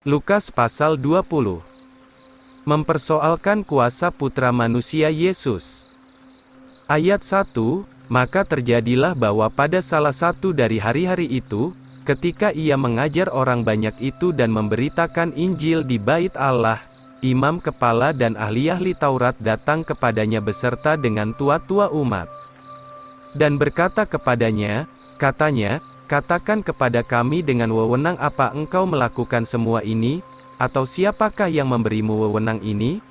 Lukas pasal 20. Mempersoalkan kuasa putra manusia Yesus. Ayat 1, maka terjadilah bahwa pada salah satu dari hari-hari itu, ketika ia mengajar orang banyak itu dan memberitakan Injil di bait Allah, imam kepala dan ahli-ahli Taurat datang kepadanya beserta dengan tua-tua umat. Dan berkata kepadanya, katanya, katakan kepada kami dengan wewenang apa engkau melakukan semua ini, atau siapakah yang memberimu wewenang ini?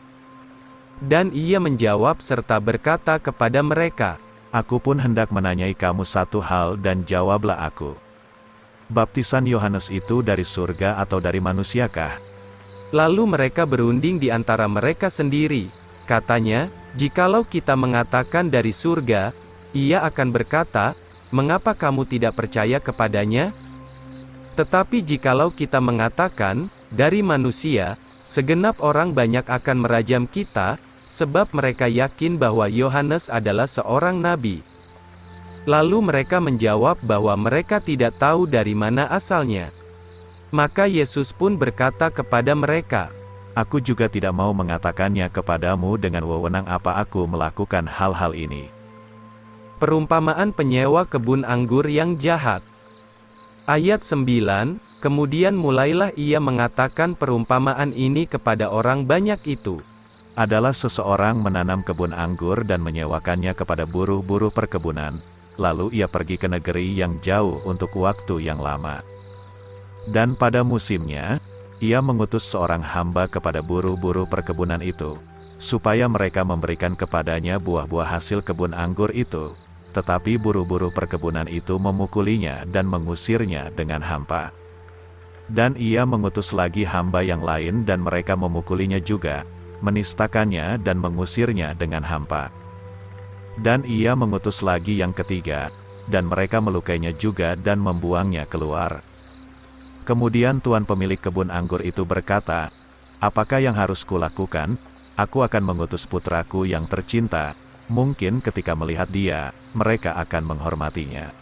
Dan ia menjawab serta berkata kepada mereka, Aku pun hendak menanyai kamu satu hal dan jawablah aku. Baptisan Yohanes itu dari surga atau dari manusiakah? Lalu mereka berunding di antara mereka sendiri. Katanya, jikalau kita mengatakan dari surga, ia akan berkata, mengapa kamu tidak percaya kepadanya? Tetapi jikalau kita mengatakan, dari manusia, segenap orang banyak akan merajam kita, sebab mereka yakin bahwa Yohanes adalah seorang nabi. Lalu mereka menjawab bahwa mereka tidak tahu dari mana asalnya. Maka Yesus pun berkata kepada mereka, Aku juga tidak mau mengatakannya kepadamu dengan wewenang apa aku melakukan hal-hal ini. Perumpamaan penyewa kebun anggur yang jahat. Ayat 9, kemudian mulailah ia mengatakan perumpamaan ini kepada orang banyak itu. Adalah seseorang menanam kebun anggur dan menyewakannya kepada buruh-buruh perkebunan, lalu ia pergi ke negeri yang jauh untuk waktu yang lama. Dan pada musimnya, ia mengutus seorang hamba kepada buruh-buruh perkebunan itu, supaya mereka memberikan kepadanya buah-buah hasil kebun anggur itu. Tetapi buruh-buruh perkebunan itu memukulinya dan mengusirnya dengan hampa. Dan ia mengutus lagi hamba yang lain dan mereka memukulinya juga, menistakannya dan mengusirnya dengan hampa. Dan ia mengutus lagi yang ketiga, dan mereka melukainya juga dan membuangnya keluar. Kemudian tuan pemilik kebun anggur itu berkata, Apakah yang harus kulakukan? Aku akan mengutus putraku yang tercinta. Mungkin ketika melihat dia, mereka akan menghormatinya.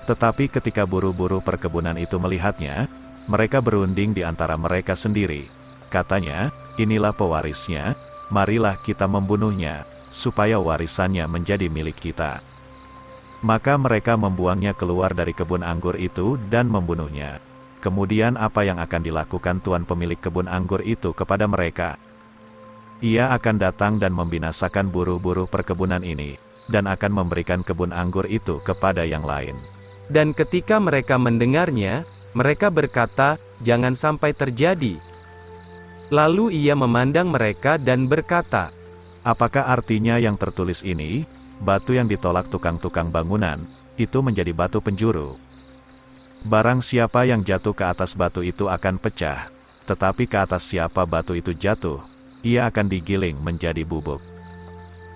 Tetapi ketika buruh-buruh perkebunan itu melihatnya, mereka berunding di antara mereka sendiri. Katanya, inilah pewarisnya, marilah kita membunuhnya, supaya warisannya menjadi milik kita. Maka mereka membuangnya keluar dari kebun anggur itu dan membunuhnya. Kemudian apa yang akan dilakukan tuan pemilik kebun anggur itu kepada mereka? Ia akan datang dan membinasakan buruh-buruh perkebunan ini, dan akan memberikan kebun anggur itu kepada yang lain. Dan ketika mereka mendengarnya, mereka berkata, jangan sampai terjadi. Lalu ia memandang mereka dan berkata, Apakah artinya yang tertulis ini? Batu yang ditolak tukang-tukang bangunan, itu menjadi batu penjuru. Barang siapa yang jatuh ke atas batu itu akan pecah, tetapi ke atas siapa batu itu jatuh, ia akan digiling menjadi bubuk.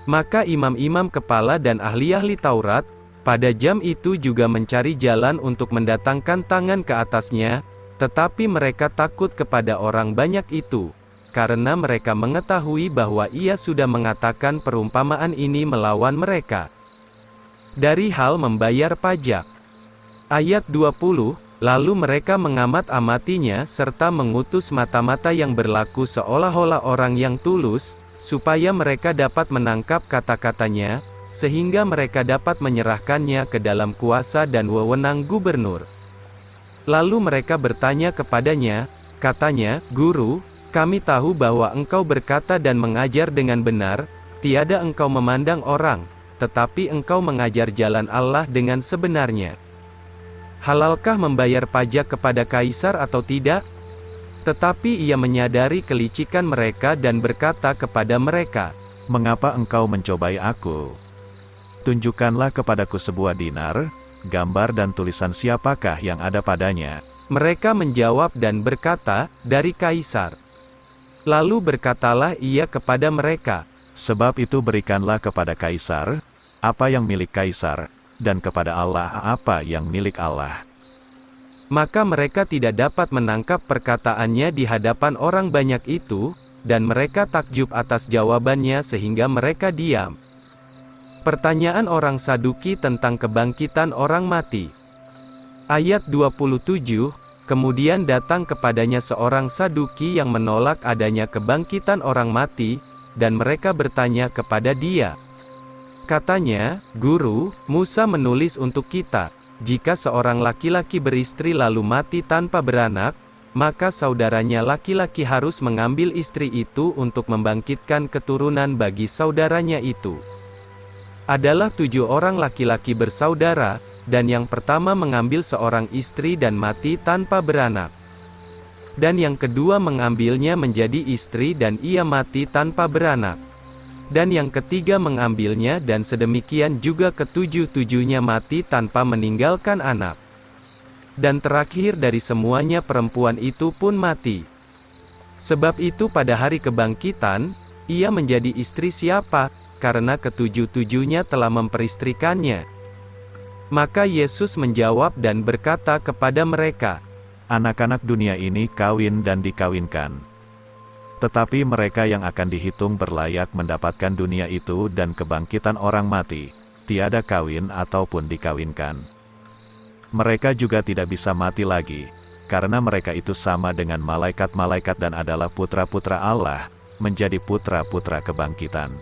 Maka imam-imam kepala dan ahli-ahli Taurat, pada jam itu juga mencari jalan untuk mendatangkan tangan ke atasnya, tetapi mereka takut kepada orang banyak itu, karena mereka mengetahui bahwa ia sudah mengatakan perumpamaan ini melawan mereka. Dari hal membayar pajak. Ayat 20, lalu mereka mengamat-amatinya serta mengutus mata-mata yang berlaku seolah-olah orang yang tulus, supaya mereka dapat menangkap kata-katanya, sehingga mereka dapat menyerahkannya ke dalam kuasa dan wewenang gubernur. Lalu mereka bertanya kepadanya, katanya, Guru, kami tahu bahwa engkau berkata dan mengajar dengan benar, tiada engkau memandang orang, tetapi engkau mengajar jalan Allah dengan sebenarnya. Halalkah membayar pajak kepada kaisar atau tidak? Tetapi ia menyadari kelicikan mereka dan berkata kepada mereka, Mengapa engkau mencobai aku? Tunjukkanlah kepadaku sebuah dinar, gambar dan tulisan siapakah yang ada padanya. Mereka menjawab dan berkata, dari kaisar. Lalu berkatalah ia kepada mereka, Sebab itu berikanlah kepada kaisar, apa yang milik kaisar, dan kepada Allah apa yang milik Allah. Maka mereka tidak dapat menangkap perkataannya di hadapan orang banyak itu, dan mereka takjub atas jawabannya sehingga mereka diam. Pertanyaan orang Saduki tentang kebangkitan orang mati. Ayat 27, Kemudian datang kepadanya seorang Saduki yang menolak adanya kebangkitan orang mati, dan mereka bertanya kepada dia. Katanya, "Guru, Musa menulis untuk kita, jika seorang laki-laki beristri lalu mati tanpa beranak, maka saudaranya laki-laki harus mengambil istri itu untuk membangkitkan keturunan bagi saudaranya itu. Adalah 7 orang laki-laki bersaudara, dan yang pertama mengambil seorang istri dan mati tanpa beranak. Dan yang kedua mengambilnya menjadi istri dan ia mati tanpa beranak. Dan yang ketiga mengambilnya dan sedemikian juga ketujuh-tujuhnya mati tanpa meninggalkan anak. Dan terakhir dari semuanya perempuan itu pun mati. Sebab itu pada hari kebangkitan, ia menjadi istri siapa, karena ketujuh-tujuhnya telah memperistrikannya." Maka Yesus menjawab dan berkata kepada mereka, Anak-anak dunia ini kawin dan dikawinkan. Tetapi mereka yang akan dihitung berlayak mendapatkan dunia itu dan kebangkitan orang mati, tiada kawin ataupun dikawinkan. Mereka juga tidak bisa mati lagi, karena mereka itu sama dengan malaikat-malaikat dan adalah putra-putra Allah, menjadi putra-putra kebangkitan.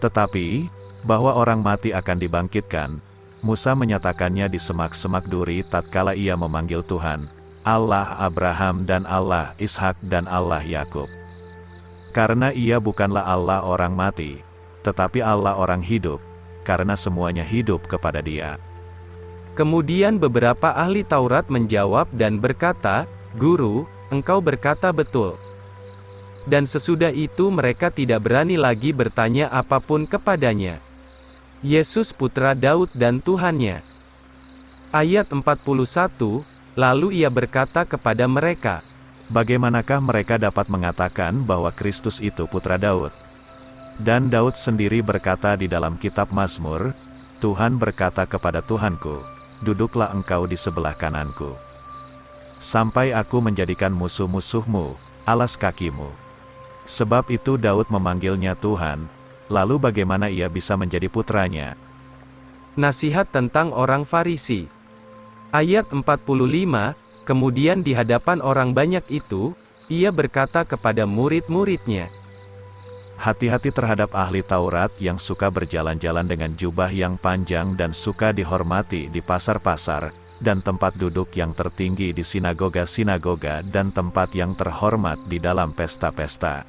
Tetapi, bahwa orang mati akan dibangkitkan, Musa menyatakannya di semak-semak duri tatkala ia memanggil Tuhan, Allah Abraham dan Allah Ishak dan Allah Yakub. Karena ia bukanlah Allah orang mati, tetapi Allah orang hidup, karena semuanya hidup kepada Dia. Kemudian beberapa ahli Taurat menjawab dan berkata, "Guru, engkau berkata betul." Dan sesudah itu mereka tidak berani lagi bertanya apapun kepadanya. Yesus putra Daud dan Tuhannya. Ayat 41, lalu ia berkata kepada mereka, Bagaimanakah mereka dapat mengatakan bahwa Kristus itu putra Daud? Dan Daud sendiri berkata di dalam kitab Mazmur, Tuhan berkata kepada Tuhanku, duduklah engkau di sebelah kananku, sampai aku menjadikan musuh-musuhmu alas kakimu. Sebab itu Daud memanggilnya Tuhan. Lalu bagaimana ia bisa menjadi putranya? Nasihat tentang orang Farisi. Ayat 45, kemudian di hadapan orang banyak itu, ia berkata kepada murid-muridnya, Hati-hati terhadap ahli Taurat yang suka berjalan-jalan dengan jubah yang panjang dan suka dihormati di pasar-pasar, dan tempat duduk yang tertinggi di sinagoga-sinagoga dan tempat yang terhormat di dalam pesta-pesta.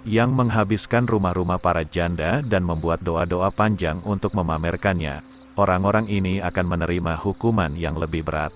Yang menghabiskan rumah-rumah para janda dan membuat doa-doa panjang untuk memamerkannya, orang-orang ini akan menerima hukuman yang lebih berat.